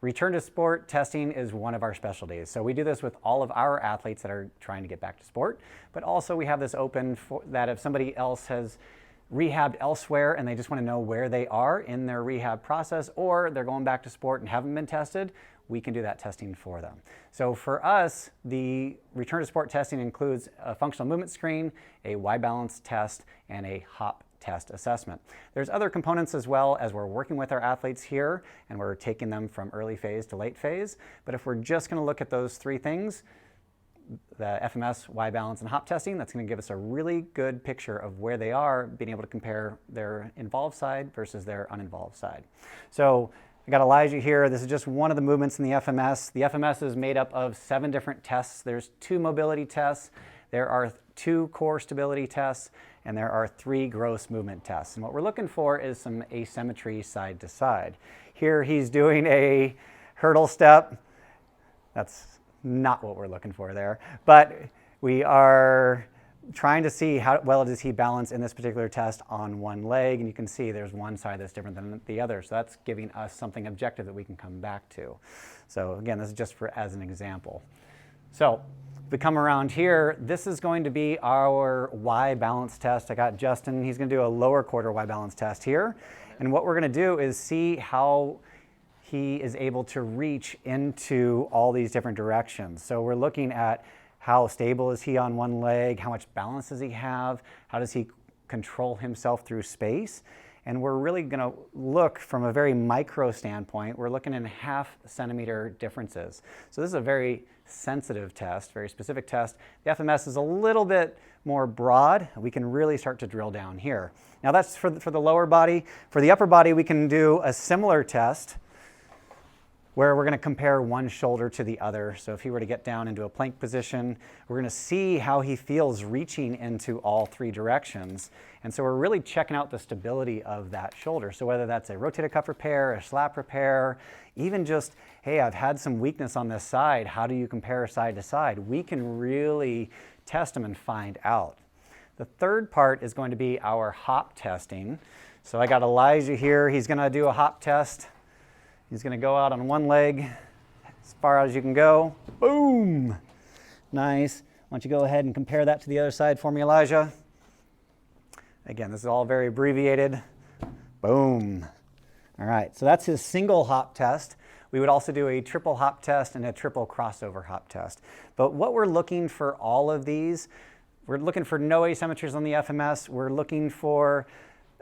Return to sport testing is one of our specialties. So we do this with all of our athletes that are trying to get back to sport, but also we have this open for that if somebody else has rehabbed elsewhere and they just want to know where they are in their rehab process, or they're going back to sport and haven't been tested, we can do that testing for them. So for us, the return to sport testing includes a functional movement screen, a Y balance test, and a hop test assessment. There's other components as well as we're working with our athletes here and we're taking them from early phase to late phase. But if we're just going to look at those three things, the FMS, Y balance, and hop testing, that's going to give us a really good picture of where they are, being able to compare their involved side versus their uninvolved side. So I got Elijah here. This is just one of the movements in the FMS. The FMS is made up of 7 different tests. There's 2 mobility tests, there are 2 core stability tests, and there are 3 gross movement tests. And what we're looking for is some asymmetry side to side. Here he's doing a hurdle step. That's not what we're looking for there, but we are trying to see how well does he balance in this particular test on one leg, and you can see there's one side that's different than the other, so that's giving us something objective that we can come back to. So again, this is just as an example. So if we come around here, this is going to be our Y balance test. I got Justin, he's going to do a lower quarter Y balance test here, and what we're going to do is see how he is able to reach into all these different directions. So we're looking at how stable is he on one leg, how much balance does he have, how does he control himself through space, and we're really going to look from a very micro standpoint. We're looking in 0.5 centimeter differences. So this is a very sensitive test, very specific test. The FMS is a little bit more broad. We can really start to drill down here. Now that's for the lower body. For the upper body, we can do a similar test where we're going to compare one shoulder to the other. So if he were to get down into a plank position, we're going to see how he feels reaching into all 3 directions. And so we're really checking out the stability of that shoulder. So whether that's a rotator cuff repair, a slap repair, even just, hey, I've had some weakness on this side, how do you compare side to side? We can really test them and find out. The third part is going to be our hop testing. So I got Elijah here, he's going to do a hop test. He's going to go out on one leg as far as you can go. Boom! Nice. Why don't you go ahead and compare that to the other side for me, Elijah? Again, this is all very abbreviated. Boom. All right, so that's his single hop test. We would also do a triple hop test and a triple crossover hop test. But what we're looking for all of these, we're looking for no asymmetries on the FMS. We're looking for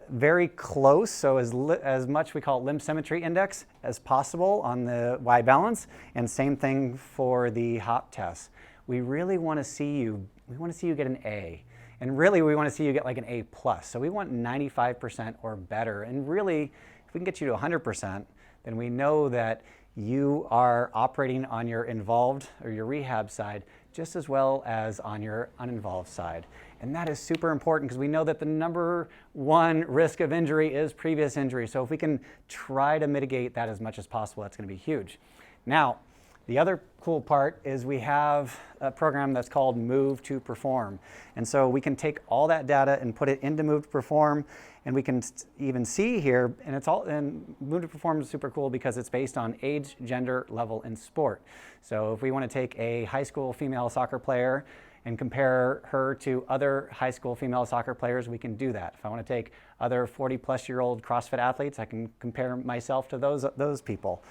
very close, so as much we call it limb symmetry index as possible on the Y balance, and same thing for the hop test. We really want to see you, get an A, and really we want to see you get like an A+. So we want 95% or better, and really if we can get you to 100%, then we know that you are operating on your involved or your rehab side just as well as on your uninvolved side. And that is super important because we know that the #1 risk of injury is previous injury. So if we can try to mitigate that as much as possible, that's going to be huge. Now, the other cool part is we have a program that's called Move2Perform. And so we can take all that data and put it into Move2Perform, and we can even see here, and Move2Perform is super cool because it's based on age, gender, level, and sport. So if we want to take a high school female soccer player and compare her to other high school female soccer players, we can do that. If I want to take other 40-plus-year-old CrossFit athletes, I can compare myself to those people.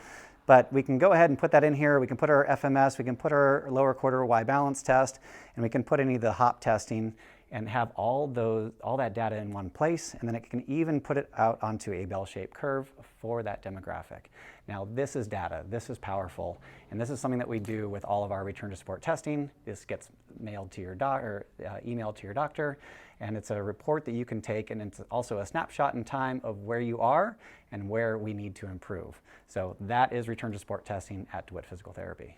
But we can go ahead and put that in here. We can put our FMS, we can put our lower quarter Y balance test, and we can put any of the hop testing and have all that data in one place, and then it can even put it out onto a bell-shaped curve for that demographic. Now this is data, this is powerful, and this is something that we do with all of our return to sport testing. This gets mailed to your emailed to your doctor, and it's a report that you can take, and it's also a snapshot in time of where you are and where we need to improve. So that is return to sport testing at DeWitt Physical Therapy.